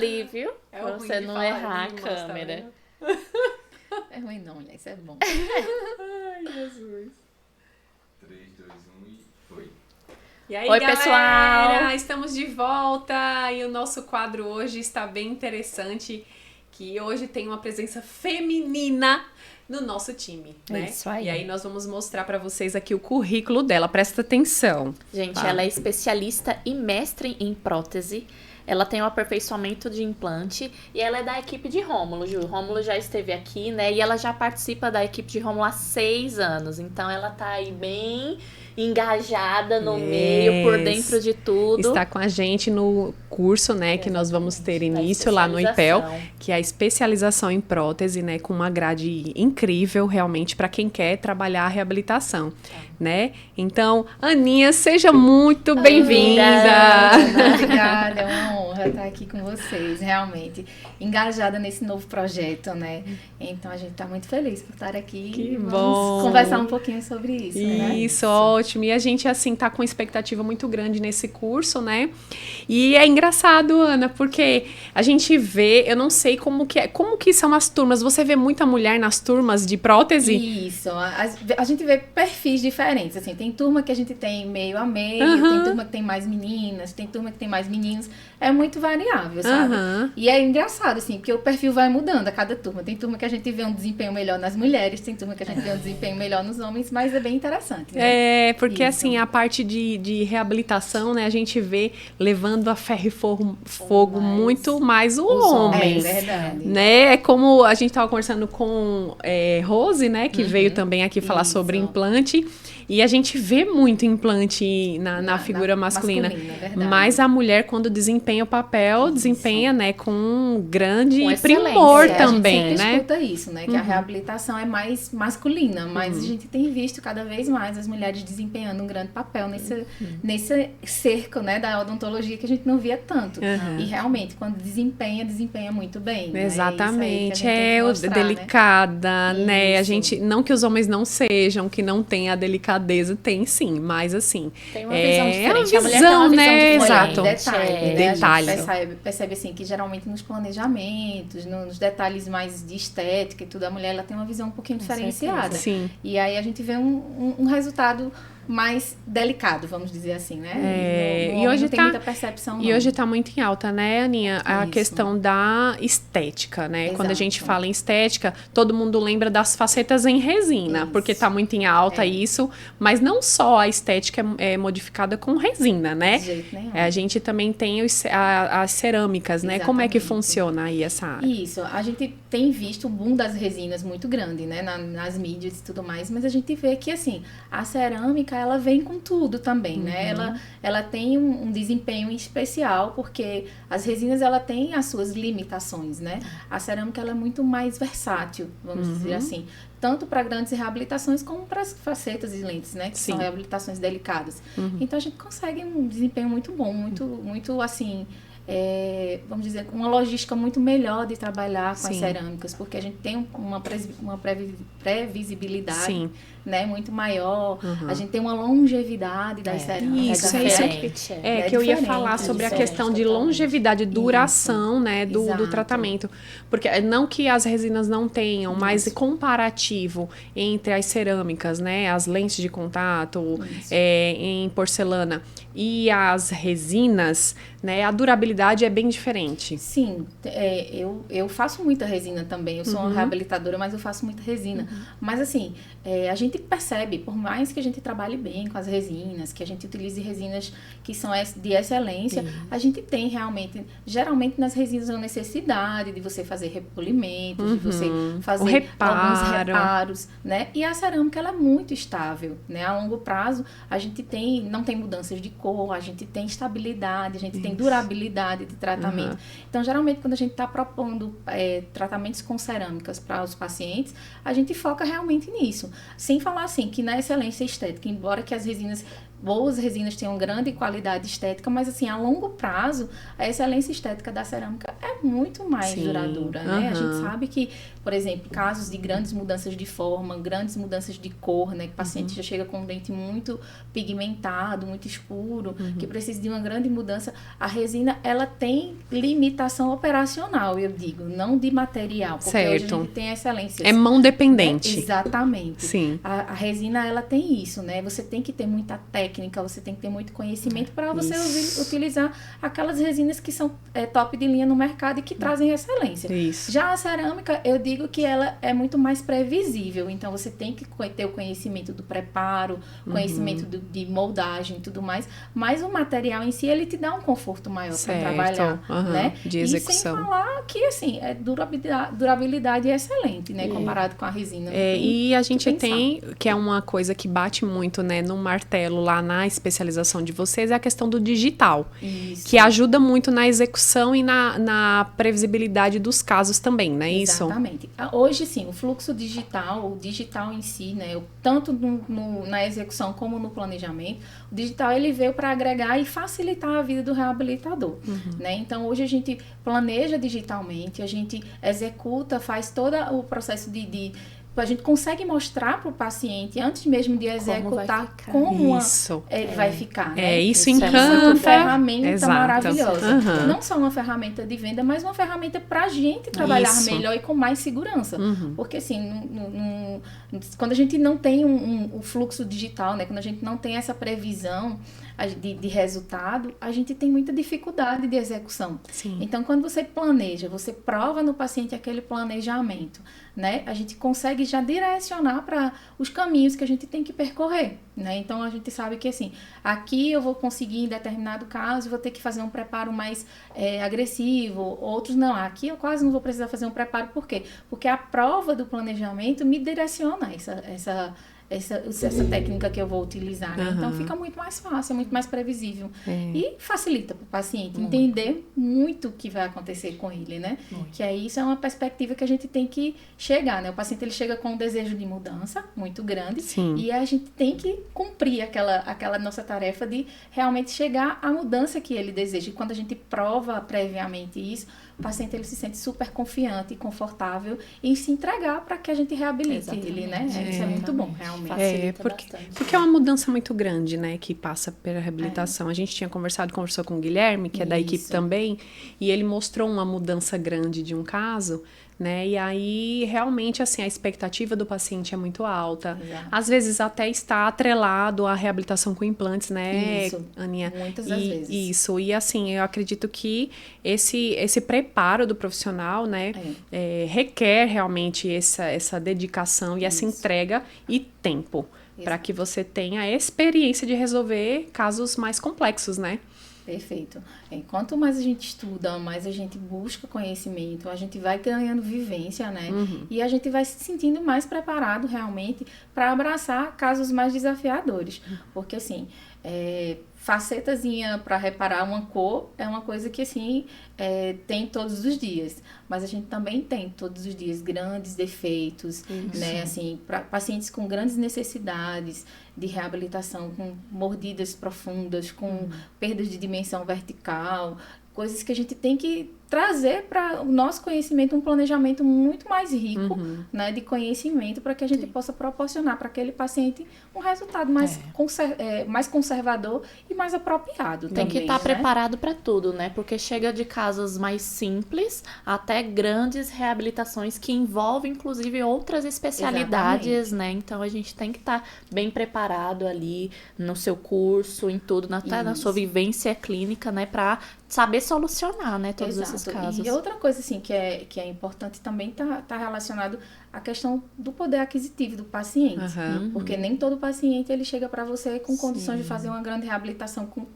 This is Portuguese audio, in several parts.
alívio pra ruim você de não falar errar a de irmãs, tá câmera. vendo? É ruim não, mulher, isso é bom. Ai, Jesus. 3, 2, 1 e foi. E aí, Oi, galera, pessoal! estamos de volta e o nosso quadro hoje está bem interessante, que hoje tem uma presença feminina no nosso time, né? Isso aí. E aí nós vamos mostrar para vocês aqui o currículo dela, presta atenção. Gente, Tá. ela é especialista e mestre em prótese. Ela tem o aperfeiçoamento de implante e ela é da equipe de Rômulo, Ju. Rômulo já esteve aqui, né? E ela já participa da equipe de Rômulo há 6 anos. Então ela tá aí bem engajada no meio, por dentro de tudo. Está com a gente no curso, né, que nós vamos ter início lá no IPEL, que é a especialização em prótese, né, com uma grade incrível realmente para quem quer trabalhar a reabilitação, né? Então, Aninha, seja muito bem-vinda. Obrigada, é uma honra estar aqui com vocês, realmente. Engajada nesse novo projeto, né? Então a gente está muito feliz por estar aqui. Que Vamos bom. conversar um pouquinho sobre isso, né? Isso, ótimo. E a gente, assim, tá com expectativa muito grande nesse curso, né? E é engraçado, Ana, porque a gente vê, eu não sei como que são as turmas. Você vê muita mulher nas turmas de prótese? Isso, a gente vê perfis diferentes, assim, tem turma que a gente tem meio a meio, tem turma que tem mais meninas, tem turma que tem mais meninos, é muito variável, sabe? E é engraçado, assim, porque o perfil vai mudando a cada turma, tem turma que a gente vê um desempenho melhor nas mulheres, tem turma que a gente vê um desempenho melhor nos homens, mas é bem interessante, né? É, porque Isso. assim, a parte de reabilitação, né, a gente vê levando a ferro e fogo muito mais o homem. É verdade. Né? É como a gente estava conversando com Rose, né, que veio também aqui falar sobre implante, e a gente vê muito implante na figura masculina. verdade. Mas a mulher, quando desempenha o papel, desempenha, né, com um grande Com primor excelência. também, A gente sempre né? escuta isso, né? Que a reabilitação é mais masculina, mas a gente tem visto cada vez mais as mulheres desempenhando um grande papel nesse cerco, né, da odontologia que a gente não via tanto. E realmente, quando desempenha muito bem. Né? Exatamente, É isso aí que a gente tem que mostrar, delicada, né? A Isso. gente, não que os homens não sejam, que não tenha a delicadeza, tem sim, mas assim, Tem uma visão diferente. a A mulher tem uma visão, visão né? diferente. Exato. Detalhe, né? Detalhe. A gente percebe assim que geralmente nos planejamentos, nos detalhes mais de estética e tudo, a mulher ela tem uma visão um pouquinho diferenciada. Sim. E aí a gente vê um resultado mais delicado, vamos dizer assim, né? E homem hoje não tem muita percepção, E não. hoje tá muito em alta, né, Aninha? A Isso. questão da estética, né? Exato. Quando a gente fala em estética, todo mundo lembra das facetas em resina, Isso. porque tá muito em alta isso, mas não só a estética é modificada com resina, né? De jeito nenhum. A gente também tem as cerâmicas, né? Como é que Exatamente. funciona aí essa área? Isso, a gente tem visto o boom das resinas muito grande, né, nas mídias e tudo mais, mas a gente vê que, assim, a cerâmica, ela vem com tudo também, né, ela tem um desempenho especial, porque as resinas, ela tem as suas limitações, né, a cerâmica, ela é muito mais versátil, vamos dizer assim, tanto para grandes reabilitações como para as facetas e lentes, né, que são reabilitações delicadas. Então, a gente consegue um desempenho muito bom, muito assim... vamos dizer, uma logística muito melhor de trabalhar com as cerâmicas, porque a gente tem uma previsibilidade, né, muito maior, a gente tem uma longevidade das cerâmicas. Isso, diferente. que eu ia diferente, falar sobre a diferente, questão de totalmente. longevidade, duração, né, do Exato. tratamento. Porque não que as resinas não tenham, mas comparativo entre as cerâmicas, né, as lentes de contato em porcelana e as resinas, né, a durabilidade é bem diferente. Sim, eu faço muita resina também, eu sou uma reabilitadora, mas eu faço muita resina. Mas assim, a gente percebe, por mais que a gente trabalhe bem com as resinas, que a gente utilize resinas que são de excelência, a gente tem realmente, geralmente nas resinas, a necessidade de você fazer repolimentos, de você fazer alguns reparos, né? E a cerâmica, ela é muito estável, né? A longo prazo, a gente não tem mudanças de cor, a gente tem estabilidade, a gente tem durabilidade de tratamento. Então, geralmente, quando a gente está propondo tratamentos com cerâmicas para os pacientes, a gente foca realmente nisso. Sem falar assim, que na excelência estética, embora que as resinas boas resinas tenham grande qualidade estética, mas assim, a longo prazo, a excelência estética da cerâmica é muito mais duradoura, né? A gente sabe que, por exemplo, casos de grandes mudanças de forma, grandes mudanças de cor, né? Que o paciente já chega com um dente muito pigmentado, muito escuro, que precisa de uma grande mudança. A resina, ela tem limitação operacional, eu digo, não de material, porque hoje a gente tem excelência. É mão dependente. Né? Exatamente. Sim. A resina, ela tem isso, né? Você tem que ter muita técnica, você tem que ter muito conhecimento para você utilizar aquelas resinas que são top de linha no mercado e que trazem excelência. Isso. Já a cerâmica, eu digo que ela é muito mais previsível, então você tem que ter o conhecimento do preparo, conhecimento de moldagem e tudo mais, mas o material em si, ele te dá um conforto maior para trabalhar, né? De execução. E sem falar que, assim, durabilidade é excelente, né? Comparado com a resina. E a gente tem, que é uma coisa que bate muito, né, no martelo lá na especialização de vocês, é a questão do digital. Isso. Que ajuda muito na execução e na previsibilidade dos casos também, não é isso? Exatamente. Hoje, sim, o fluxo digital, o digital em si, né, tanto na execução como no planejamento, o digital ele veio para agregar e facilitar a vida do reabilitador, né? Então, hoje a gente planeja digitalmente, a gente executa, faz todo o processo a gente consegue mostrar para o paciente, antes mesmo de executar, como ele vai ficar. Né? Isso encanta. É uma ferramenta maravilhosa. Não só uma ferramenta de venda, mas uma ferramenta para a gente trabalhar melhor e com mais segurança. Porque, assim, quando a gente não tem o fluxo digital, né? Quando a gente não tem essa previsão de resultado, a gente tem muita dificuldade de execução. Sim. Então, quando você planeja, você prova no paciente aquele planejamento, né? A gente consegue já direcionar para os caminhos que a gente tem que percorrer, né? Então, a gente sabe que, assim, aqui eu vou conseguir, em determinado caso, vou ter que fazer um preparo mais agressivo, outros não. Aqui eu quase não vou precisar fazer um preparo, por quê? Porque a prova do planejamento me direciona essa técnica que eu vou utilizar, né? Então fica muito mais fácil, muito mais previsível. E facilita para o paciente entender muito o que vai acontecer com ele, né? Que aí isso é uma perspectiva que a gente tem que chegar, né? O paciente ele chega com um desejo de mudança muito grande. Sim. E a gente tem que cumprir aquela nossa tarefa de realmente chegar à mudança que ele deseja. E quando a gente prova previamente isso, o paciente ele se sente super confiante e confortável em se entregar para que a gente reabilite ele, né? Isso é muito bom, realmente. Porque é uma mudança muito grande, né, que passa pela reabilitação. A gente conversou com o Guilherme, que é da equipe também, e ele mostrou uma mudança grande de um caso, né, e aí realmente, assim, a expectativa do paciente é muito alta. Exato. Às vezes até está atrelado à reabilitação com implantes, né, Aninha? Muitas das vezes. Isso, e assim, eu acredito que esse preparo do profissional, né, requer realmente essa dedicação e essa entrega e tempo, para que você tenha a experiência de resolver casos mais complexos, né? Perfeito. Quanto mais a gente estuda, mais a gente busca conhecimento, a gente vai ganhando vivência, né? E a gente vai se sentindo mais preparado realmente para abraçar casos mais desafiadores. Porque, assim, facetazinha para reparar uma cor é uma coisa que, assim, tem todos os dias. Mas a gente também tem todos os dias grandes defeitos, né? Assim, para pacientes com grandes necessidades de reabilitação, com mordidas profundas, com perdas de dimensão vertical, coisas que a gente tem que trazer para o nosso conhecimento um planejamento muito mais rico, né, de conhecimento, para que a gente possa proporcionar para aquele paciente um resultado mais conservador e mais apropriado. Tem que estar preparado para tudo, né? Porque chega de casos mais simples até grandes reabilitações que envolvem, inclusive, outras especialidades, né? Então, a gente tem que estar bem preparado ali no seu curso, em tudo, até na sua vivência clínica, né? Para saber solucionar, né? Todos esses casos. E outra coisa, assim, que é importante também tá relacionado à questão do poder aquisitivo do paciente. Porque nem todo paciente, ele chega para você com condições de fazer uma grande reabilitação com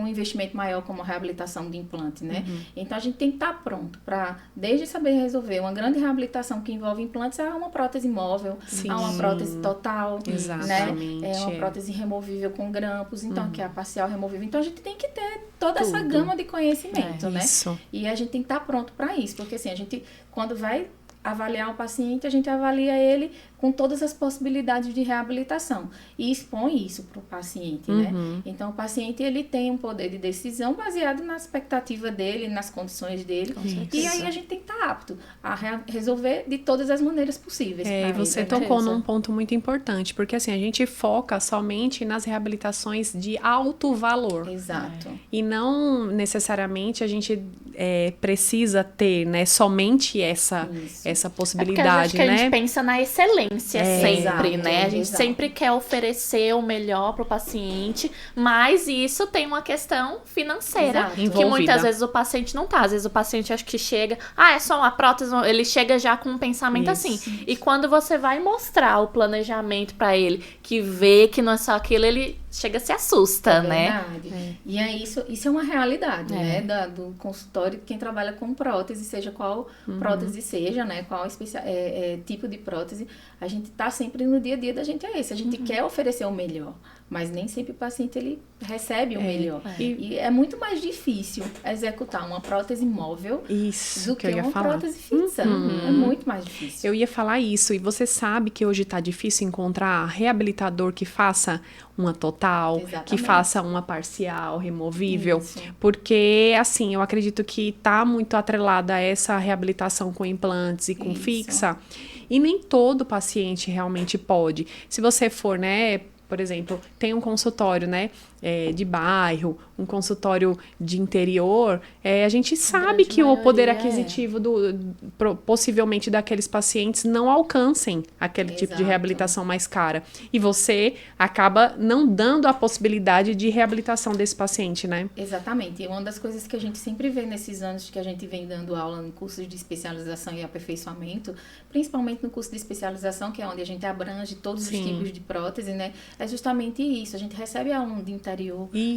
um investimento maior, como a reabilitação de implante, né? Então, a gente tem que estar pronto para, desde saber resolver uma grande reabilitação que envolve implantes, a uma prótese móvel, a uma prótese total, exatamente, né? Uma prótese removível com grampos, então, que é a parcial removível. Então, a gente tem que ter toda essa gama de conhecimento, né? Isso. E a gente tem que estar pronto para isso, porque, assim, a gente, quando vai avaliar o paciente, a gente avalia ele com todas as possibilidades de reabilitação e expõe isso para o paciente, né? Então, o paciente, ele tem um poder de decisão baseado na expectativa dele, nas condições dele. E aí, a gente tem que estar apto a resolver de todas as maneiras possíveis. E você tocou num ponto muito importante, porque assim, a gente foca somente nas reabilitações de alto valor. Exato. E não necessariamente a gente precisa ter, né, somente essa possibilidade, porque a né? a gente pensa na excelência sempre, exato, né? A gente exato. sempre quer oferecer o melhor pro paciente, mas isso tem uma questão financeira, Exato. que Envolvida. muitas vezes o paciente não tá. Às vezes o paciente acha que chega, é só uma prótese, ele chega já com um pensamento assim. E quando você vai mostrar o planejamento pra ele, que vê que não é só aquilo, ele chega se assusta, né? Verdade. E aí, isso é uma realidade, né? Do consultório de quem trabalha com prótese, seja qual prótese seja, né? Qual tipo de prótese, a gente tá sempre no dia a dia da gente esse. A gente quer oferecer o melhor, mas nem sempre o paciente, ele recebe o melhor. E é muito mais difícil executar uma prótese móvel do que uma prótese fixa. É muito mais difícil. Eu ia falar isso, e você sabe que hoje tá difícil encontrar reabilitador que faça uma total, Exatamente. que faça uma parcial, removível, Isso. porque, assim, eu acredito que tá muito atrelada a essa reabilitação com implantes e com Isso. fixa, e nem todo paciente realmente pode. Se você for, né, por exemplo, tem um consultório, né, de bairro, um consultório de interior, a gente sabe que o poder aquisitivo possivelmente daqueles pacientes não alcancem aquele tipo de reabilitação mais cara. E você acaba não dando a possibilidade de reabilitação desse paciente, né? Exatamente. E uma das coisas que a gente sempre vê nesses anos que a gente vem dando aula em cursos de especialização e aperfeiçoamento, principalmente no curso de especialização, que é onde a gente abrange todos os tipos de prótese, né? É justamente isso. A gente recebe aluno de interior,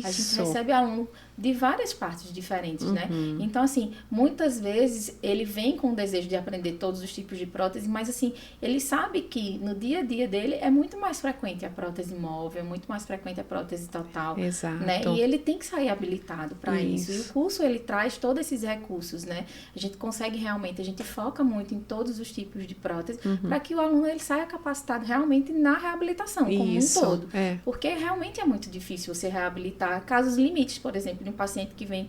a gente recebe aluno de várias partes diferentes, né? Então, assim, muitas vezes ele vem com o desejo de aprender todos os tipos de prótese, mas, assim, ele sabe que no dia a dia dele é muito mais frequente a prótese móvel, é muito mais frequente a prótese total. Exato. Né? E ele tem que sair habilitado para isso. E o curso, ele traz todos esses recursos, né? A gente consegue realmente, a gente foca muito em todos os tipos de prótese para que o aluno, ele saia capacitado realmente na reabilitação como um todo. Porque realmente é muito difícil você reabilitar casos limites, por exemplo, de um paciente que vem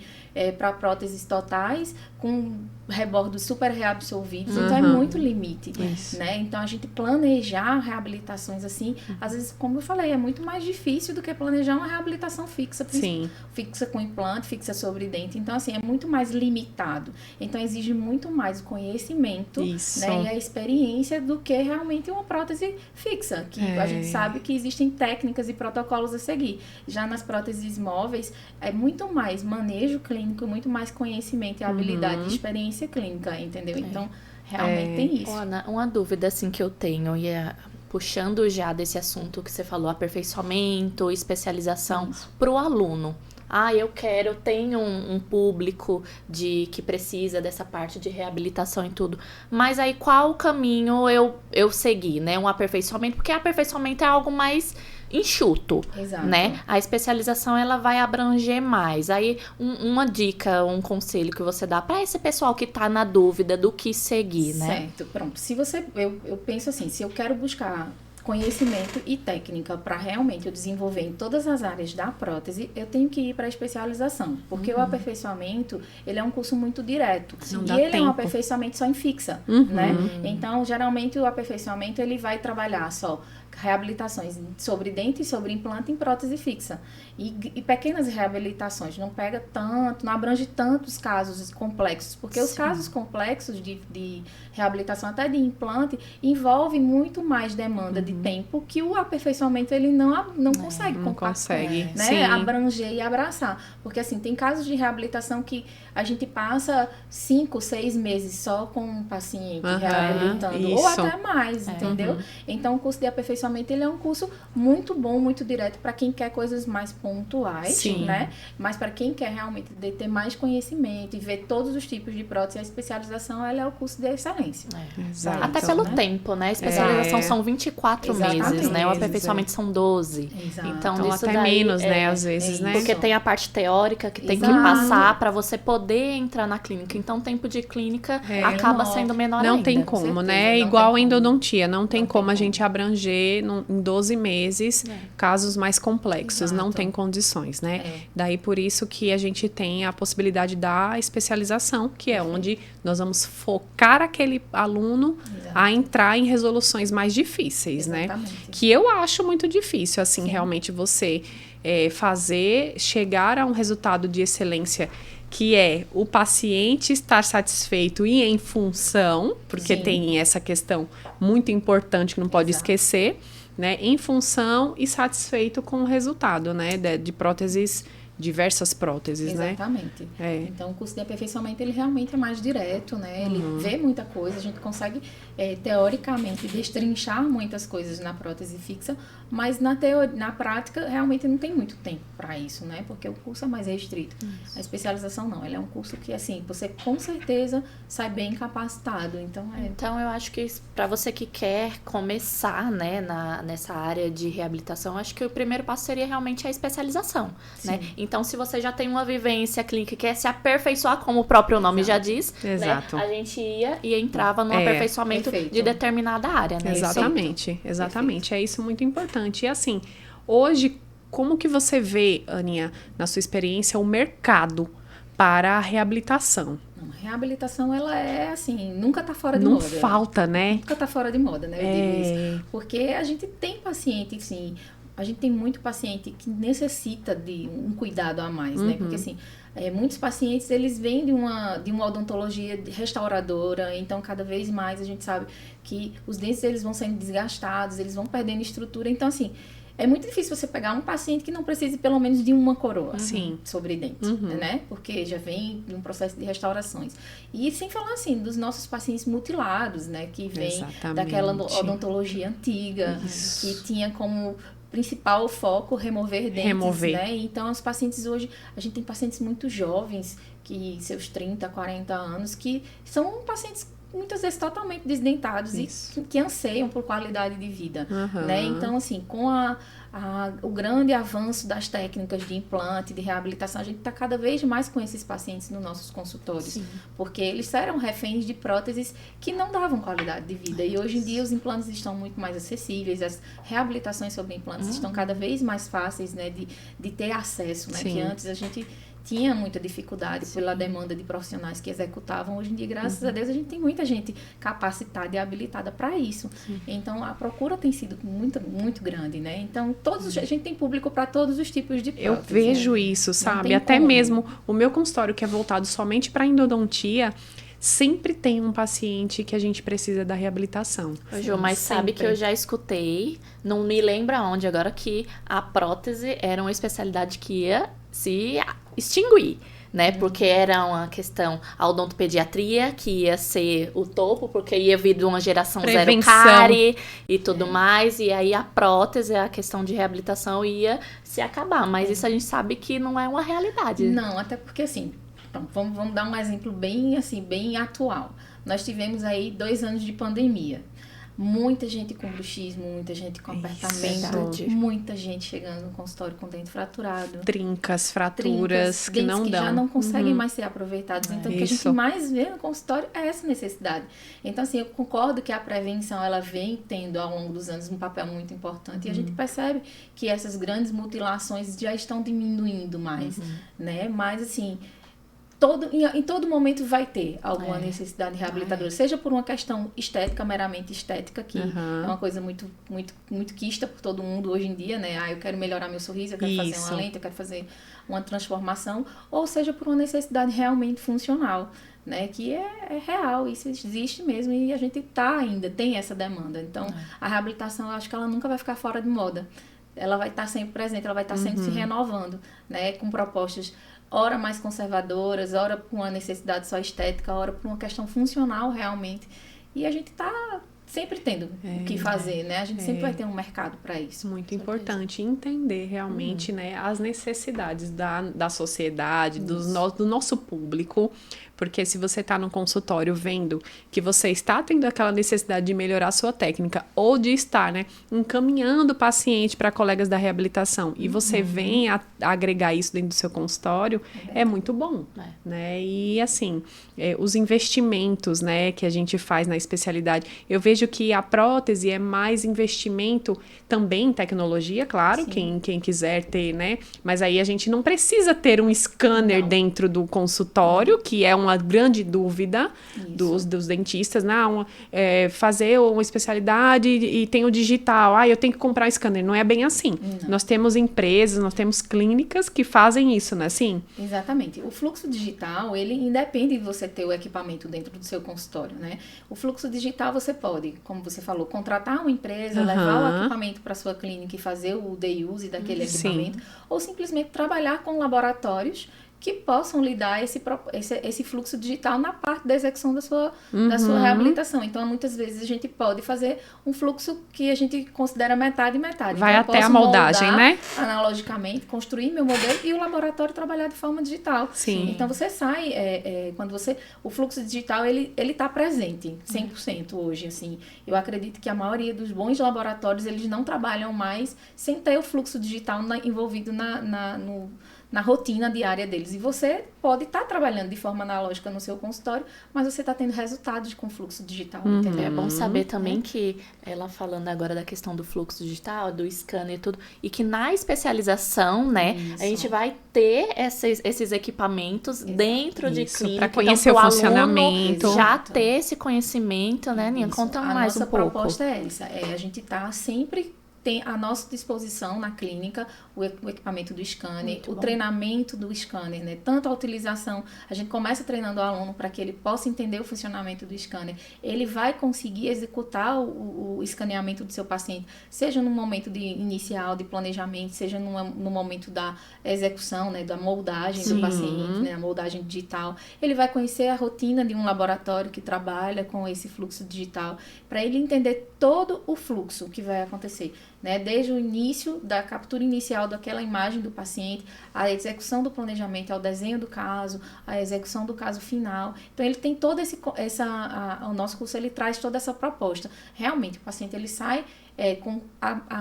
para próteses totais com rebordos super reabsorvidos, então é muito limite, né? Então a gente planejar reabilitações assim, às vezes, como eu falei, é muito mais difícil do que planejar uma reabilitação fixa, fixa com implante, fixa sobre dente. Então, assim, é muito mais limitado. Então exige muito mais o conhecimento, né, e a experiência do que realmente uma prótese fixa, que a gente sabe que existem técnicas e protocolos a seguir. Já nas próteses móveis, é muito mais manejo clínico, muito mais conhecimento e habilidade de experiência clínica, entendeu? Então, realmente tem isso. Ana, uma dúvida, assim, que eu tenho, puxando já desse assunto que você falou, aperfeiçoamento, especialização, para o aluno. Eu tenho um público que precisa dessa parte de reabilitação e tudo. Mas aí, qual caminho eu segui, né? Um aperfeiçoamento, porque aperfeiçoamento é algo mais enxuto, né? A especialização, ela vai abranger mais. Aí, uma dica, um conselho que você dá para esse pessoal que tá na dúvida do que seguir, né? Certo, pronto. Se você, eu penso assim, se eu quero buscar conhecimento e técnica para realmente eu desenvolver em todas as áreas da prótese, eu tenho que ir para a especialização, porque o aperfeiçoamento, ele é um curso muito direto, e ele é um aperfeiçoamento só em fixa, né? Então, geralmente, o aperfeiçoamento, ele vai trabalhar só reabilitações sobre dente e sobre implante em prótese fixa. E pequenas reabilitações, não pega tanto, não abrange tantos casos complexos, porque os casos complexos de reabilitação, até de implante, envolve muito mais demanda de tempo que o aperfeiçoamento, ele não consegue abranger e abraçar. Porque, assim, tem casos de reabilitação que a gente passa 5, 6 meses só com um paciente reabilitando, ou até mais, entendeu? Então, o curso de aperfeiçoamento, aperfeiçoamento, ele é um curso muito bom, muito direto para quem quer coisas mais pontuais, Sim. né? Mas para quem quer realmente ter mais conhecimento e ver todos os tipos de prótese, a especialização, ela é o curso de excelência. Exato. Até pelo tempo, né? A especialização são 24 meses, né? O aperfeiçoamento são 12. Exato. Então, Então, isso até daí menos, né? Às vezes, né? Porque tem a parte teórica que tem que Exato. passar para você poder entrar na clínica. Então, o tempo de clínica acaba menor. sendo menor Não ainda. tem com como, certeza, né? não Igual tem a como. endodontia, não tem Não como tem a gente abranger em 12 meses casos mais complexos, não Exato. tem condições, né? É. Daí por isso que a gente tem a possibilidade da especialização, que é onde nós vamos focar aquele aluno Exato. a entrar em resoluções mais difíceis, né? Exatamente. Que eu acho muito difícil, assim, Sim. realmente você chegar a um resultado de excelência que é o paciente estar satisfeito e em função, porque Sim. tem essa questão muito importante que não pode Exato. esquecer, né? Em função e satisfeito com o resultado, né? De próteses, diversas próteses, né? Exatamente. É. Então, o curso de aperfeiçoamento, ele realmente é mais direto, né? Ele vê muita coisa, a gente consegue, teoricamente, destrinchar muitas coisas na prótese fixa, mas na prática, realmente não tem muito tempo para isso, né? Porque o curso é mais restrito. A especialização, não. Ele é um curso que, assim, você com certeza sai bem capacitado. Então, Então, eu acho que para você que quer começar, né, nessa área de reabilitação, acho que o primeiro passo seria realmente a especialização, né? Então, se você já tem uma vivência clínica e quer se aperfeiçoar, como o próprio nome já diz, Exato. né? A gente ia e entrava no aperfeiçoamento perfeito. de determinada área, né? Exatamente, exatamente. É isso muito importante. E assim, hoje, como que você vê, Aninha, na sua experiência, o mercado para a reabilitação? não, a reabilitação, ela é, assim, nunca tá fora de Não moda. falta, né? Nunca tá fora de moda, né? Eu digo isso. Porque a gente tem paciente, sim, a gente tem muito paciente que necessita de um cuidado a mais, né? Porque, assim, muitos pacientes, eles vêm de uma odontologia restauradora, então, cada vez mais a gente sabe que os dentes, eles vão sendo desgastados, eles vão perdendo estrutura. Então, assim, é muito difícil você pegar um paciente que não precise pelo menos de uma coroa sobre dente, né? Porque já vem de um processo de restaurações. E sem falar, assim, dos nossos pacientes mutilados, né? Que vem daquela odontologia antiga, que tinha como principal foco remover dentes, né? Então, os pacientes hoje, a gente tem pacientes muito jovens, que seus 30, 40 anos, que são pacientes muitas vezes totalmente desdentados e que anseiam por qualidade de vida, né? Então, assim, com o grande avanço das técnicas de implante, de reabilitação, a gente está cada vez mais com esses pacientes nos nossos consultórios, porque eles eram reféns de próteses que não davam qualidade de vida. E hoje em dia os implantes estão muito mais acessíveis, as reabilitações sobre implantes estão cada vez mais fáceis, né, de ter acesso, né? Que antes a gente tinha muita dificuldade pela demanda de profissionais que executavam. Hoje em dia, graças a Deus, a gente tem muita gente capacitada e habilitada para isso. Então, a procura tem sido muito, muito grande, né? Então, a gente tem público para todos os tipos de prótese. Eu vejo isso, sabe? Até mesmo o meu consultório, que é voltado somente para endodontia, sempre tem um paciente que a gente precisa da reabilitação. Ju, mas sabe que eu já escutei, não me lembro aonde agora, que a prótese era uma especialidade que ia se extinguir, né? Porque era uma questão, a odontopediatria, que ia ser o topo, porque ia vir de uma geração zero cárie e tudo mais, e aí a prótese, a questão de reabilitação ia se acabar, mas isso a gente sabe que não é uma realidade. Não, até porque, assim, vamos dar um exemplo bem, assim, bem atual. Nós tivemos aí 2 anos de pandemia. Muita gente com bruxismo, muita gente com apertamento, muita gente chegando no consultório com dente fraturado. Trincas, fraturas que não dão. Já não conseguem mais ser aproveitados. Então, o que a gente mais vê no consultório é essa necessidade. Então, assim, eu concordo que a prevenção, ela vem tendo ao longo dos anos um papel muito importante. E a gente percebe que essas grandes mutilações já estão diminuindo mais, né? Mas, assim, em todo momento vai ter alguma necessidade reabilitadora, seja por uma questão estética, meramente estética, que é uma coisa muito, muito, muito quista por todo mundo hoje em dia, né? Eu quero melhorar meu sorriso, eu quero fazer uma lente, eu quero fazer uma transformação, ou seja por uma necessidade realmente funcional, né? Que é real, isso existe mesmo e a gente tem essa demanda. Então, a reabilitação, eu acho que ela nunca vai ficar fora de moda. Ela vai estar sempre presente, ela vai estar sempre se renovando, né? Com propostas ora mais conservadoras, ora por uma necessidade só estética, ora por uma questão funcional realmente. E a gente está sempre tendo o que fazer, né? A gente sempre vai ter um mercado para isso. Muito importante entender realmente, né, as necessidades da sociedade, do nosso público, porque se você está no consultório vendo que você está tendo aquela necessidade de melhorar a sua técnica ou de estar, né, encaminhando o paciente para colegas da reabilitação e você vem a agregar isso dentro do seu consultório, é muito bom, né? E assim, os investimentos, né, que a gente faz na especialidade, eu vejo que a prótese é mais investimento também em tecnologia, claro, quem quiser ter, né? Mas aí a gente não precisa ter um scanner dentro do consultório, que é uma grande dúvida dos dentistas, não, fazer uma especialidade e tem o digital, eu tenho que comprar um scanner. Não é bem assim. Não. Nós temos empresas, nós temos clínicas que fazem isso, né? Sim. Exatamente. O fluxo digital, ele independe de você ter o equipamento dentro do seu consultório, né? O fluxo digital você pode, como você falou, contratar uma empresa, levar o equipamento para sua clínica e fazer o day use daquele equipamento, ou simplesmente trabalhar com laboratórios que possam lhe dar esse fluxo digital na parte da execução da sua reabilitação. Então, muitas vezes, a gente pode fazer um fluxo que a gente considera metade e metade. Vai então, até a moldagem, né? Analogicamente, construir meu modelo e o laboratório trabalhar de forma digital. Sim. Então, você sai, o fluxo digital, ele está presente 100% hoje, assim. Eu acredito que a maioria dos bons laboratórios, eles não trabalham mais sem ter o fluxo digital envolvido na rotina diária deles. E você pode estar trabalhando de forma analógica no seu consultório, mas você está tendo resultados com fluxo digital, entendeu? É bom saber também que, ela falando agora da questão do fluxo digital, do scanner e tudo, e que na especialização, né, a gente vai ter esses equipamentos dentro de clínica. Para conhecer o funcionamento. Já ter esse conhecimento, né, Ninha? Conta mais um pouco. A nossa proposta é essa, a gente está sempre tem à nossa disposição na clínica o equipamento do scanner, o treinamento do scanner, né? Tanto a utilização, a gente começa treinando o aluno para que ele possa entender o funcionamento do scanner. Ele vai conseguir executar o escaneamento do seu paciente, seja no momento inicial de planejamento, seja no momento da execução, né? Da moldagem do paciente, né? A moldagem digital. Ele vai conhecer a rotina de um laboratório que trabalha com esse fluxo digital, para ele entender todo o fluxo que vai acontecer, né? Desde o início, da captura inicial daquela imagem do paciente, a execução do planejamento, ao desenho do caso, a execução do caso final. Então, ele tem todo o nosso curso, ele traz toda essa proposta. Realmente, o paciente, ele sai com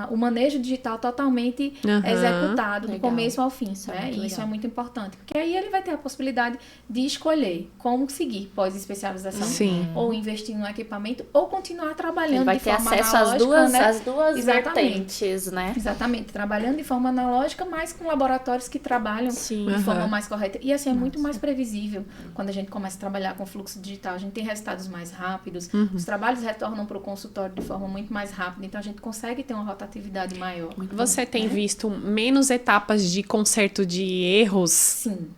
o manejo digital totalmente executado, do começo ao fim, né? E isso é muito importante, porque aí ele vai ter a possibilidade de escolher como seguir pós-especialização, ou investir no equipamento, ou continuar trabalhando de forma analógica. Ele vai ter acesso às duas vertentes, né? Exatamente, trabalhando de forma analógica, mas com laboratórios que trabalham de forma mais correta. E assim, é muito mais previsível quando a gente começa a trabalhar com fluxo digital. A gente tem resultados mais rápidos, os trabalhos retornam para o consultório de forma muito mais rápida, então a gente consegue ter uma rotatividade maior. Você tem visto menos etapas de conserto de erros? Sim.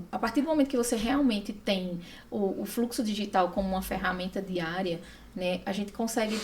A partir do momento que você realmente tem o fluxo digital como uma ferramenta diária, né, a gente consegue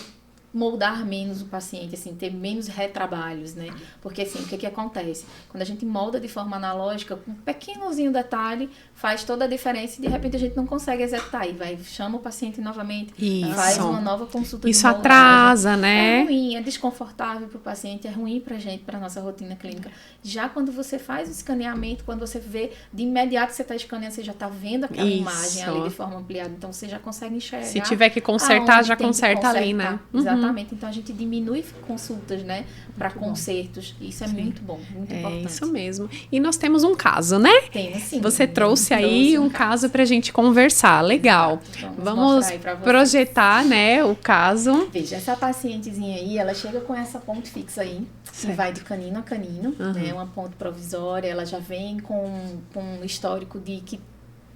moldar menos o paciente, assim, ter menos retrabalhos, né? Porque, assim, o que acontece? Quando a gente molda de forma analógica, um pequenozinho detalhe faz toda a diferença e, de repente, a gente não consegue executar. E chama o paciente novamente, faz uma nova consulta de moldagem. Atrasa, né? É ruim, é desconfortável para o paciente, é ruim para a gente, para a nossa rotina clínica. Já quando você faz o escaneamento, quando você vê, de imediato que você está escaneando, você já está vendo aquela imagem ali de forma ampliada. Então, você já consegue enxergar. Se tiver que consertar, já conserta ali, né? Exatamente. Então, a gente diminui consultas, né, para consertos. Isso é muito bom, muito importante. É isso mesmo. E nós temos um caso, né? Tem, sim. Você trouxe aí um caso pra gente conversar. Legal. Vamos projetar, né, o caso. Veja, essa pacientezinha aí, ela chega com essa ponte fixa aí, que vai de canino a canino, né, uma ponte provisória. Ela já vem com um histórico de que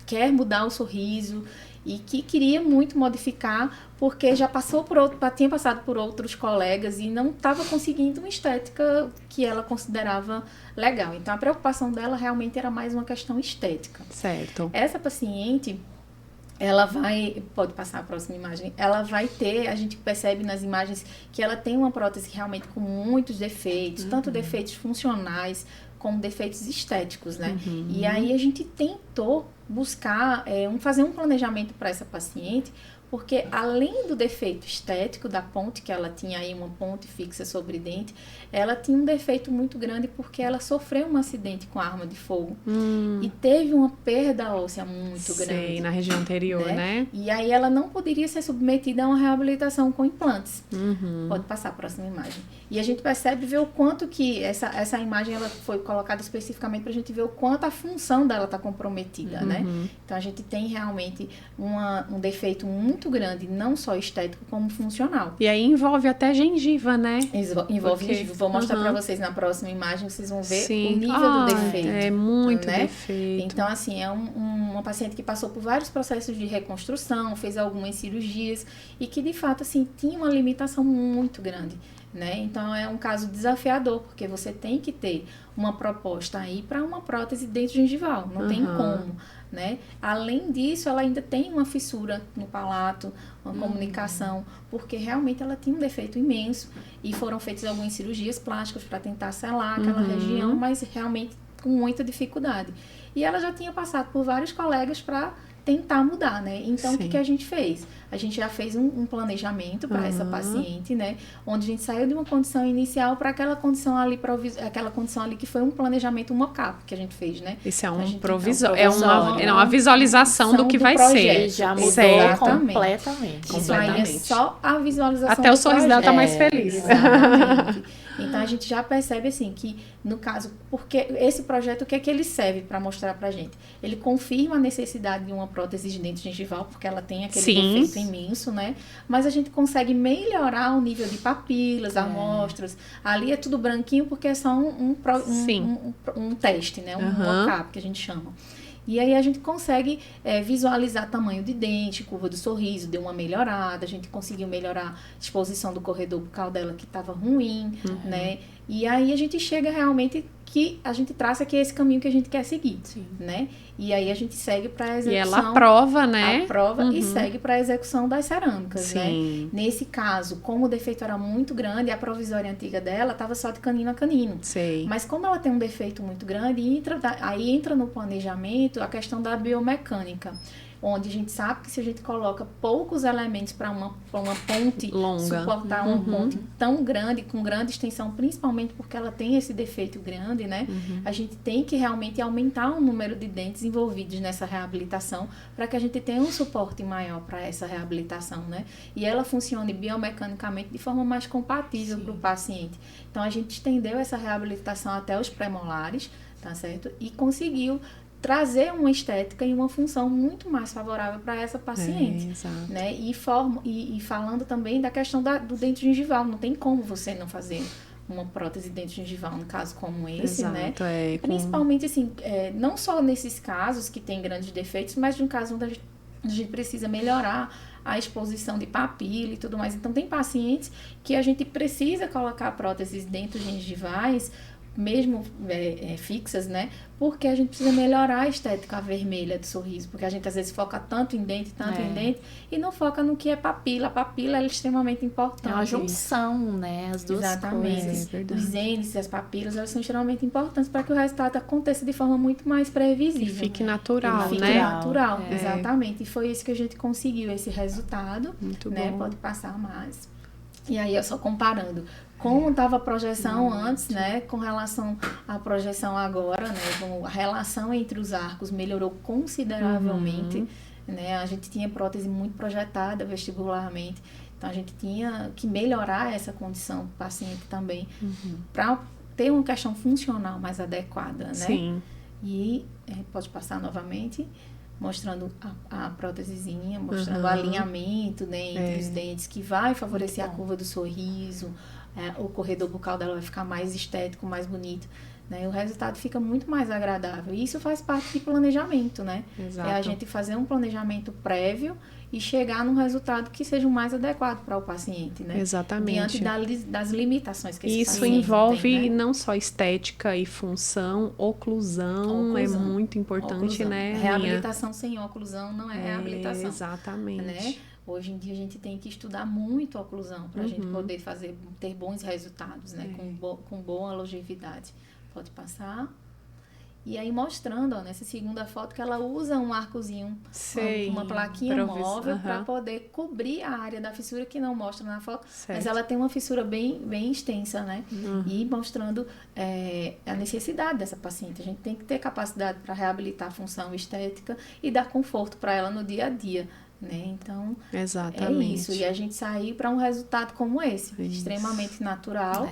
quer mudar o sorriso e que queria muito modificar, porque já tinha passado por outros colegas e não estava conseguindo uma estética que ela considerava legal. Então, a preocupação dela realmente era mais uma questão estética. Certo. Essa paciente, pode passar a próxima imagem, ela vai ter, a gente percebe nas imagens que ela tem uma prótese realmente com muitos defeitos, tanto defeitos funcionais como defeitos estéticos, né? E aí a gente tentou buscar fazer um planejamento para essa paciente, porque além do defeito estético da ponte, que ela tinha aí uma ponte fixa sobre dente, ela tinha um defeito muito grande porque ela sofreu um acidente com arma de fogo e teve uma perda óssea muito grande. Na região anterior, né? E aí ela não poderia ser submetida a uma reabilitação com implantes. Pode passar a próxima imagem. E a gente percebe ver o quanto que essa imagem ela foi colocada especificamente para a gente ver o quanto a função dela está comprometida, né? Então a gente tem realmente um defeito muito grande, não só estético, como funcional. E aí envolve até gengiva, né? Envolve gengiva. Vou mostrar para vocês na próxima imagem, vocês vão ver o nível do defeito. É muito né? defeito. Então, assim, é uma paciente que passou por vários processos de reconstrução, fez algumas cirurgias e que, de fato, assim, tinha uma limitação muito grande. Né? Então é um caso desafiador, porque você tem que ter uma proposta aí para uma prótese dento-gengival, não tem como, né? Além disso, ela ainda tem uma fissura no palato, uma comunicação, porque realmente ela tinha um defeito imenso e foram feitas algumas cirurgias plásticas para tentar selar aquela região, mas realmente com muita dificuldade. E ela já tinha passado por vários colegas para tentar mudar, né? Então, o que a gente fez? A gente já fez um planejamento para essa paciente, né? Onde a gente saiu de uma condição inicial para aquela condição ali que foi um planejamento, um mock-up que a gente fez, né? Isso é um provisório. É uma visualização do que vai ser. Já mudou Exatamente. completamente. Isso aí é só a visualização. Até o sorriso dela tá mais feliz. Exatamente. Então, a gente já percebe, assim, que, no caso, porque esse projeto, o que é que ele serve para mostrar pra gente? Ele confirma a necessidade de uma prótese de dente gengival, porque ela tem aquele defeito imenso, né? Mas a gente consegue melhorar o nível de papilas, amostras. Ali é tudo branquinho, porque é só um teste, né? Um mock-up, que a gente chama. E aí a gente consegue visualizar tamanho de dente, curva do sorriso, deu uma melhorada, a gente conseguiu melhorar a exposição do corredor bucal dela que estava ruim, né? E aí a gente chega realmente que a gente traça que é esse caminho que a gente quer seguir, né? E aí a gente segue para a execução. E ela aprova, né? Aprova e segue para a execução das cerâmicas, né? Nesse caso, como o defeito era muito grande, a provisória antiga dela estava só de canino a canino. Mas como ela tem um defeito muito grande, aí entra no planejamento a questão da biomecânica, onde a gente sabe que se a gente coloca poucos elementos para uma ponte longa, suportar uma ponte tão grande, com grande extensão, principalmente porque ela tem esse defeito grande, né? A gente tem que realmente aumentar o número de dentes envolvidos nessa reabilitação para que a gente tenha um suporte maior para essa reabilitação, né? E ela funcione biomecanicamente de forma mais compatível para o paciente. Então, a gente estendeu essa reabilitação até os premolares, tá certo? E conseguiu trazer uma estética e uma função muito mais favorável para essa paciente, né? E falando também da questão do dente gengival, não tem como você não fazer uma prótese de dente gengival, no caso como esse, né? Principalmente assim, não só nesses casos que tem grandes defeitos, mas de um caso onde a gente precisa melhorar a exposição de papila e tudo mais. Então, tem pacientes que a gente precisa colocar próteses dentogengivais, mesmo fixas, né? Porque a gente precisa melhorar a estética vermelha do sorriso, porque a gente às vezes foca tanto em dente, e não foca no que é papila. A papila é extremamente importante. É uma junção, né? As duas coisas. Os índices e as papilas, elas são extremamente importantes para que o resultado aconteça de forma muito mais previsível. E fique natural, Fique natural, exatamente. E foi isso que a gente conseguiu, esse resultado. Muito bom. Pode passar mais. E aí, eu só comparando como estava a projeção antes, né, com relação à projeção agora, né, a relação entre os arcos melhorou consideravelmente, né, a gente tinha prótese muito projetada vestibularmente, então a gente tinha que melhorar essa condição do paciente também, para ter uma questão funcional mais adequada, né? E pode passar novamente, mostrando a prótesezinha, mostrando o alinhamento, né, entre os dentes, que vai favorecer a curva do sorriso, o corredor bucal dela vai ficar mais estético, mais bonito, né? O resultado fica muito mais agradável. E isso faz parte de planejamento, né? É a gente fazer um planejamento prévio e chegar num resultado que seja o mais adequado para o paciente, né? Exatamente. Diante das limitações que esse isso paciente envolve tem, né? não só estética e função, oclusão. É muito importante, né? Reabilitação sem oclusão não é reabilitação. Exatamente. Né? Hoje em dia a gente tem que estudar muito a oclusão para a gente poder ter bons resultados, né? Com boa longevidade. Pode passar. E aí mostrando, ó, nessa segunda foto, que ela usa um arcozinho, Sei, uma plaquinha móvel aham. para poder cobrir a área da fissura que não mostra na foto. Certo. Mas ela tem uma fissura bem extensa, né? E mostrando a necessidade dessa paciente. A gente tem que ter capacidade para reabilitar a função estética e dar conforto para ela no dia a dia. Né? Então, Exatamente. é isso. E a gente sair para um resultado como esse, extremamente natural,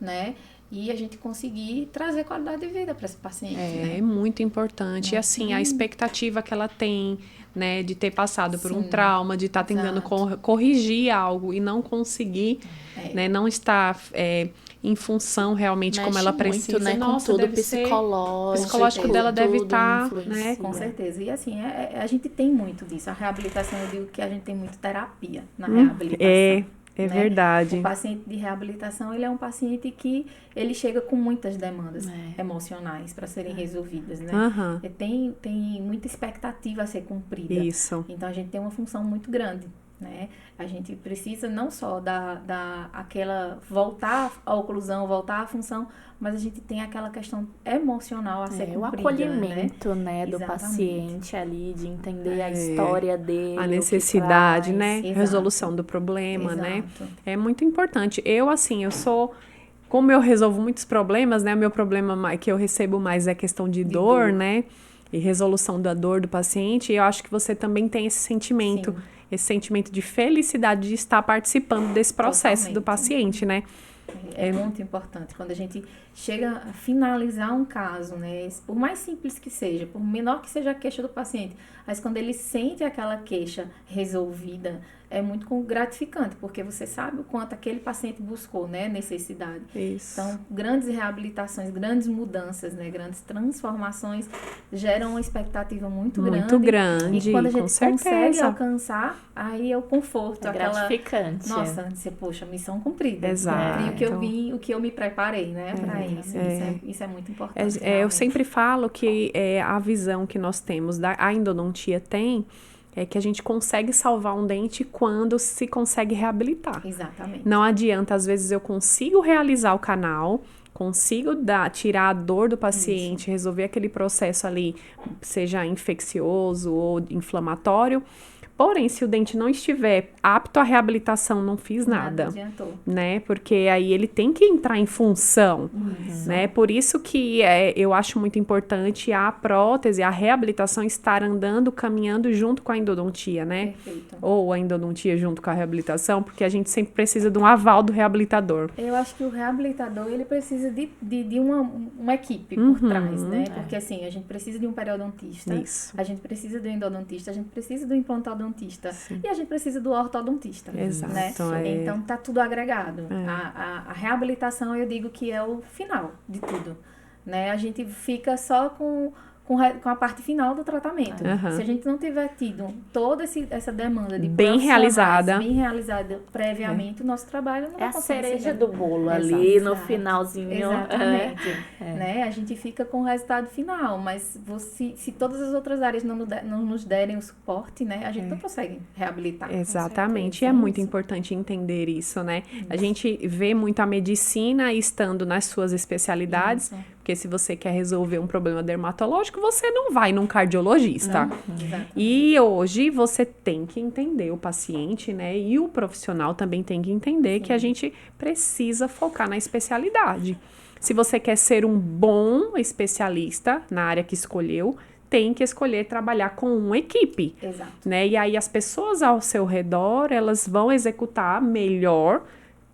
né? E a gente conseguir trazer qualidade de vida para esse paciente. Né? É muito importante. E assim, a expectativa que ela tem, né, de ter passado por um Sim. trauma, de estar tentando corrigir algo e não conseguir, né, não estar em função realmente Mexe como ela muito, precisa. né? Nossa, Com tudo deve ser... O psicológico dela deve estar, né? Com certeza. E assim, a gente tem muito disso. A reabilitação, eu digo que a gente tem muito terapia na reabilitação. É verdade. O paciente de reabilitação, ele é um paciente que ele chega com muitas demandas emocionais para serem resolvidas, né? Aham. Tem muita expectativa a ser cumprida. Isso. Então, a gente tem uma função muito grande, né? A gente precisa não só voltar à oclusão, voltar à função, mas a gente tem aquela questão emocional a ser cumprida, o acolhimento, né, do Exatamente. paciente ali, de entender a história dele, A o que necessidade, traz. né? Exato. Resolução do problema, né? Exato. É muito importante. Eu sou... Como eu resolvo muitos problemas, né? O meu problema que eu recebo mais é a questão de dor, né? E resolução da dor do paciente. E eu acho que você também tem esse sentimento. Sim. Esse sentimento de felicidade de estar participando desse processo do Totalmente. paciente, né? É muito importante. Quando a gente chega a finalizar um caso, né? Por mais simples que seja, por menor que seja a queixa do paciente, mas quando ele sente aquela queixa resolvida, é muito gratificante, porque você sabe o quanto aquele paciente buscou, né? Necessidade. Isso. Então, grandes reabilitações, grandes mudanças, né? Grandes transformações geram uma expectativa muito grande. Muito grande, E quando a com gente consegue certeza. alcançar, aí é o conforto. É gratificante. Nossa, você, poxa, missão cumprida. Exato. Cumpri o que eu me preparei, né? Para isso. Isso é muito importante. Eu realmente. sempre falo que a visão que nós temos, a endodontia tem, é que a gente consegue salvar um dente quando se consegue reabilitar. Exatamente. Não adianta, às vezes eu consigo realizar o canal, consigo tirar a dor do paciente, resolver aquele processo ali, seja infeccioso ou inflamatório. Porém, se o dente não estiver apto à reabilitação, não fiz nada. Nada adiantou. Né? Porque aí ele tem que entrar em função, né? Por isso que eu acho muito importante a prótese, a reabilitação estar andando, caminhando junto com a endodontia, né? Perfeito. Ou a endodontia junto com a reabilitação, porque a gente sempre precisa de um aval do reabilitador. Eu acho que o reabilitador, ele precisa de uma equipe por trás, né? Porque assim, a gente precisa de um periodontista, Isso. a gente precisa do endodontista, a gente precisa do implantodontista Sim. e a gente precisa do ortodontista. Exato, Né? Então tá tudo agregado. A reabilitação, eu digo que é o final de tudo. Né? A gente fica só com a parte final do tratamento. Se a gente não tiver tido toda essa demanda de bem realizada previamente, o nosso trabalho não vai a conseguir cereja ser do bolo ali no Exato. finalzinho. Exatamente. Né? A gente fica com o resultado final, mas se todas as outras áreas não nos derem o suporte, né, a gente não consegue reabilitar. Exatamente, e é muito importante entender isso, né? A gente vê muito a medicina estando nas suas especialidades, porque se você quer resolver um problema dermatológico, você não vai num cardiologista. E hoje você tem que entender o paciente, né? E o profissional também tem que entender que a gente precisa focar na especialidade. Se você quer ser um bom especialista na área que escolheu, tem que escolher trabalhar com uma equipe. Exato. Né? E aí as pessoas ao seu redor, elas vão executar melhor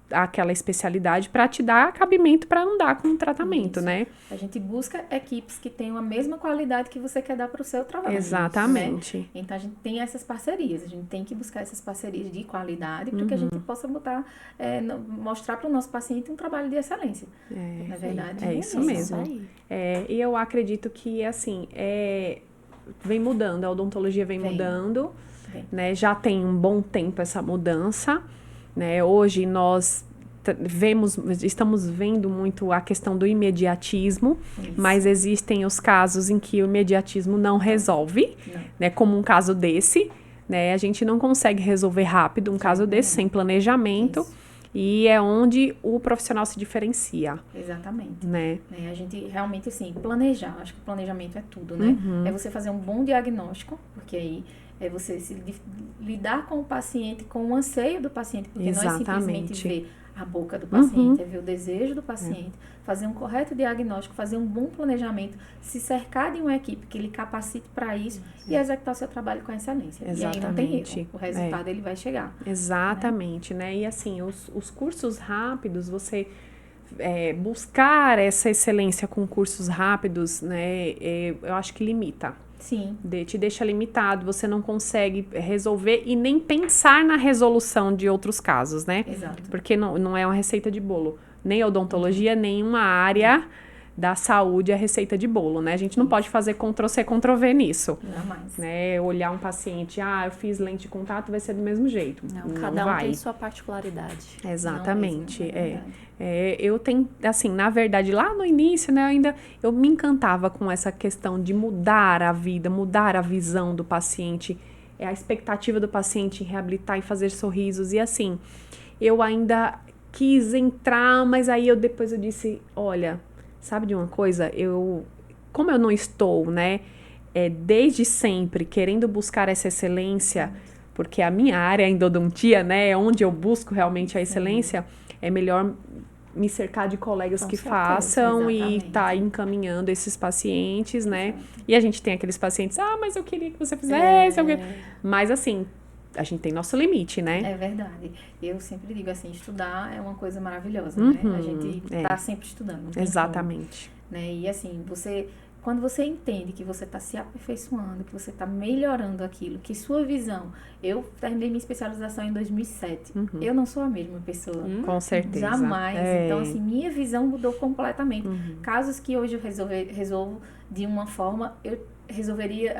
aquela especialidade para te dar cabimento para andar com o tratamento, né? A gente busca equipes que tenham a mesma qualidade que você quer dar para o seu trabalho. Exatamente. Né? Então, a gente tem essas parcerias. A gente tem que buscar essas parcerias de qualidade para que a gente possa mostrar para o nosso paciente um trabalho de excelência. Na verdade, é isso mesmo. E eu acredito que, assim, vem mudando. A odontologia vem mudando. Né? Já tem um bom tempo essa mudança. Né? Hoje nós estamos vendo muito a questão do imediatismo, mas existem os casos em que o imediatismo não resolve, né? Como um caso desse, né? A gente não consegue resolver rápido um caso desse sem planejamento. e é onde o profissional se diferencia. Exatamente. Né? A gente realmente, assim, planejar. Acho que o planejamento é tudo, né? É você fazer um bom diagnóstico, porque aí é você lidar com o paciente, com o anseio do paciente, porque não é simplesmente ver a boca do paciente, é ver o desejo do paciente, fazer um correto diagnóstico, fazer um bom planejamento, se cercar de uma equipe que lhe capacite para isso e executar o seu trabalho com excelência. Exatamente. E aí não tem erro, o resultado ele vai chegar. Exatamente, né? E assim, os cursos rápidos, você buscar essa excelência com cursos rápidos, né? Eu acho que limita. Sim. Te deixa limitado, você não consegue resolver e nem pensar na resolução de outros casos, né? Exato. Porque não é uma receita de bolo. Nem odontologia, nenhuma área da saúde é receita de bolo, né? A gente não pode fazer Ctrl-C, Ctrl-V nisso. Jamais. Né? Olhar um paciente, eu fiz lente de contato, vai ser do mesmo jeito. Não, cada um tem sua particularidade. Exatamente, não mesmo, eu tenho, assim, na verdade, lá no início, né, eu me encantava com essa questão de mudar a vida, mudar a visão do paciente, a expectativa do paciente em reabilitar e fazer sorrisos, e assim, eu ainda quis entrar, mas aí depois eu disse, olha, sabe de uma coisa? Como eu não estou, né, desde sempre querendo buscar essa excelência, porque a minha área é endodontia, né, é onde eu busco realmente a excelência, é melhor me cercar de colegas que façam e tá encaminhando esses pacientes, né? E a gente tem aqueles pacientes, mas eu queria que você fizesse. Mas assim, a gente tem nosso limite, né? É verdade. Eu sempre digo assim, estudar é uma coisa maravilhosa, né? A gente tá sempre estudando. Exatamente. Né? E assim, quando você entende que você está se aperfeiçoando, que você está melhorando aquilo, que sua visão... Eu terminei minha especialização em 2007. Eu não sou a mesma pessoa. Com certeza. Jamais. Então, assim, minha visão mudou completamente. Casos que hoje eu resolvo de uma forma, eu resolveria...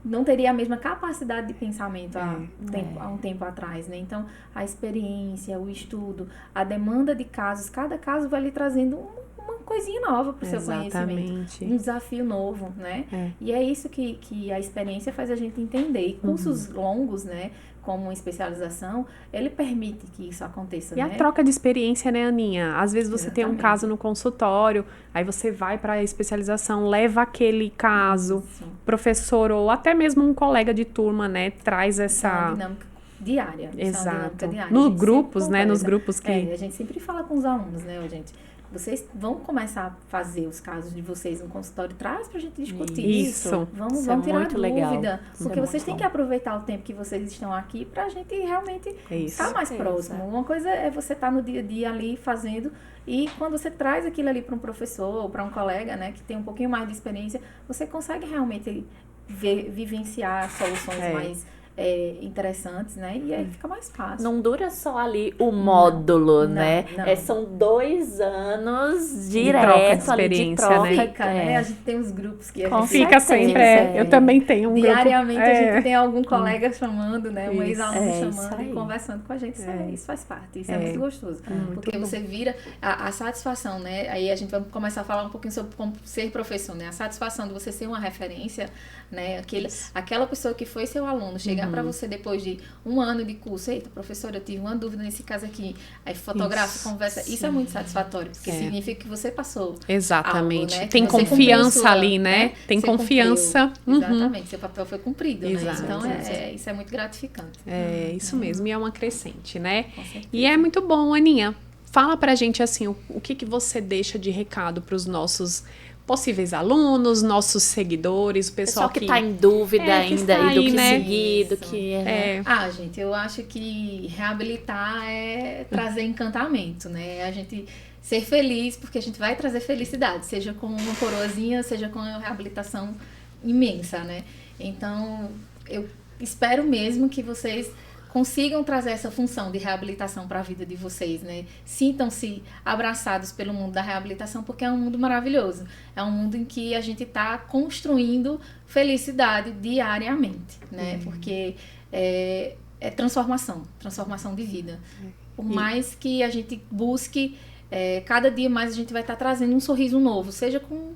não teria a mesma capacidade de pensamento há um tempo atrás, né? Então, a experiência, o estudo, a demanda de casos, cada caso vai lhe trazendo uma coisinha nova para o seu conhecimento. Um desafio novo, né? E é isso que a experiência faz a gente entender. E cursos longos, né? Como especialização, ele permite que isso aconteça, né? E a troca de experiência, né, Aninha? Às vezes você tem um caso no consultório, aí você vai para a especialização, leva aquele caso, professor ou até mesmo um colega de turma, né, traz essa... Uma dinâmica diária. Exato. Nos grupos, né, nos grupos que... a gente sempre fala com os alunos, né, gente... Vocês vão começar a fazer os casos de vocês no consultório, traz pra gente discutir isso. Vamos tirar dúvida. Legal. Porque vocês têm que aproveitar o tempo que vocês estão aqui pra gente realmente estar mais próximo. Uma coisa é você estar no dia a dia ali fazendo, e quando você traz aquilo ali para um professor ou para um colega, né, que tem um pouquinho mais de experiência, você consegue realmente vivenciar soluções mais... interessantes, né? E aí fica mais fácil. Não dura só ali o módulo, né? São 2 anos direto ali de troca, né? Fica, né? A gente tem os grupos que a gente... Fica sempre, eu também tenho um diariamente grupo. A gente tem algum colega chamando, né? Um ex-aluno chamando e conversando com a gente. Isso faz parte, isso é muito gostoso. Porque você vira a satisfação, né? Aí a gente vai começar a falar um pouquinho sobre como ser professor, né? A satisfação de você ser uma referência, né? Aquela pessoa que foi seu aluno, chegar para você depois de 1 ano de curso, eita, professora, eu tive uma dúvida nesse caso aqui, aí fotografa, conversa, isso é muito satisfatório, porque significa que você passou exatamente, algo, né? Tem confiança ali, né? Tem confiança. Exatamente, seu papel foi cumprido, Exato. Né? Então, isso é muito gratificante. Isso mesmo, e é uma crescente, né? E é muito bom, Aninha, fala pra gente, assim, o que você deixa de recado pros nossos possíveis alunos, nossos seguidores, o pessoal que tá em dúvida ainda aí, do que né? seguir, do que... gente, eu acho que reabilitar é trazer encantamento, né? A gente ser feliz, porque a gente vai trazer felicidade, seja com uma coroazinha, seja com uma reabilitação imensa, né? Então, eu espero mesmo que vocês consigam trazer essa função de reabilitação para a vida de vocês, né? Sintam-se abraçados pelo mundo da reabilitação, porque é um mundo maravilhoso. É um mundo em que a gente está construindo felicidade diariamente, né? Porque é transformação de vida. Por mais que a gente busque, cada dia mais a gente vai estar trazendo um sorriso novo, seja com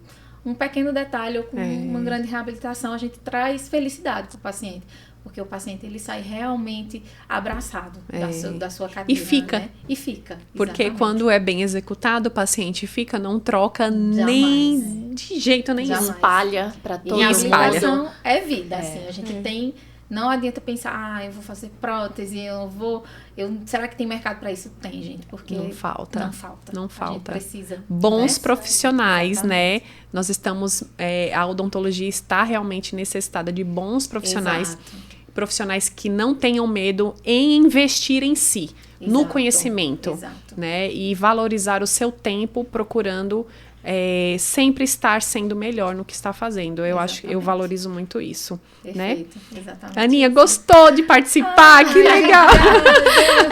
um pequeno detalhe ou com uma grande reabilitação, a gente traz felicidade para o paciente. porque o paciente ele sai realmente abraçado da sua cadeira. E fica. Né? E fica. Porque exatamente. quando é bem executado, o paciente fica, não troca nem de jeito nenhum. Jamais. Espalha pra todo E a mundo. habilitação é vida, assim, a gente tem... Não adianta pensar, eu vou fazer prótese, será que tem mercado para isso? Tem, gente, porque... Não falta. A gente precisa. Bons né? profissionais, Exatamente. né? Nós estamos... a odontologia está realmente necessitada de bons profissionais. Exato. Profissionais que não tenham medo em investir em si, no Exato. conhecimento, Exato. né? E valorizar o seu tempo procurando sempre estar sendo melhor no que está fazendo. Eu valorizo muito isso, Perfeito, né? Exatamente. Aninha, gostou de participar? Que legal!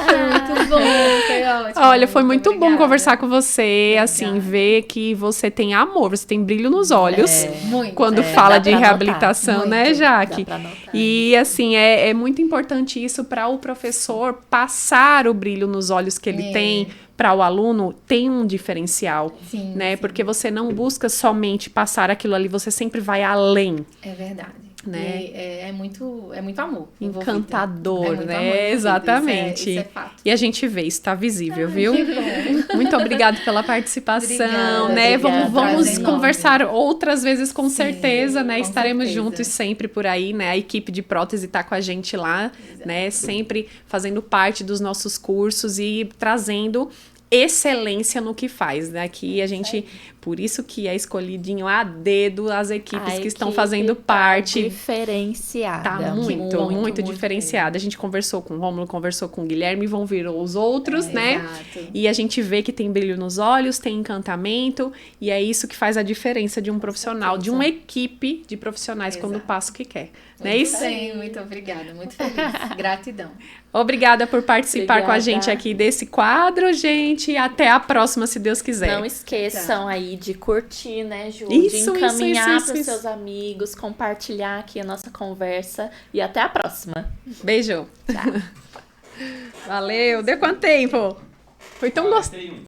Foi muito bom, foi ótimo. Olha, foi muito bom obrigada. conversar com você, Obrigada. assim, ver que você tem amor, você tem brilho nos olhos Muito. quando fala dá de pra reabilitação, notar. né, Muito. Jaque? Dá pra notar. E, assim, é muito importante isso para o professor passar o brilho nos olhos que ele tem, para o aluno, tem um diferencial, Sim, né? sim. Porque você não busca somente passar aquilo ali, você sempre vai além. É verdade. Né? E é muito amor. Encantador, envolvido. É muito né? amor envolvido. Exatamente. Isso é fato. E a gente vê, isso tá visível, viu? Que bom. Muito obrigada pela participação, Obrigada, né? obrigada. Vamos Prazer conversar outras vezes, com certeza, né? com Estaremos certeza. juntos sempre por aí, né? A equipe de prótese tá com a gente lá, Exato. né? Sempre fazendo parte dos nossos cursos e trazendo excelência no que faz, né? Aqui a gente, por isso que é escolhidinho a dedo as equipes que estão fazendo parte. Diferenciada. Tá muito diferenciada. A gente conversou com o Rômulo, conversou com o Guilherme, vão vir os outros, né? Exato. E a gente vê que tem brilho nos olhos, tem encantamento, e é isso que faz a diferença de um profissional, de uma equipe de profissionais quando Exato. passa o que quer. Não é isso? Sim, muito obrigada. Muito feliz. Gratidão. Obrigada por participar com a Obrigada. gente aqui desse quadro, gente. E até a próxima, se Deus quiser. Não esqueçam aí de curtir, né, Ju? Isso, de encaminhar isso. para os seus amigos, compartilhar aqui a nossa conversa. E até a próxima. Beijo. Tchau. Valeu. Deu quanto tempo? Foi tão gostoso. 41.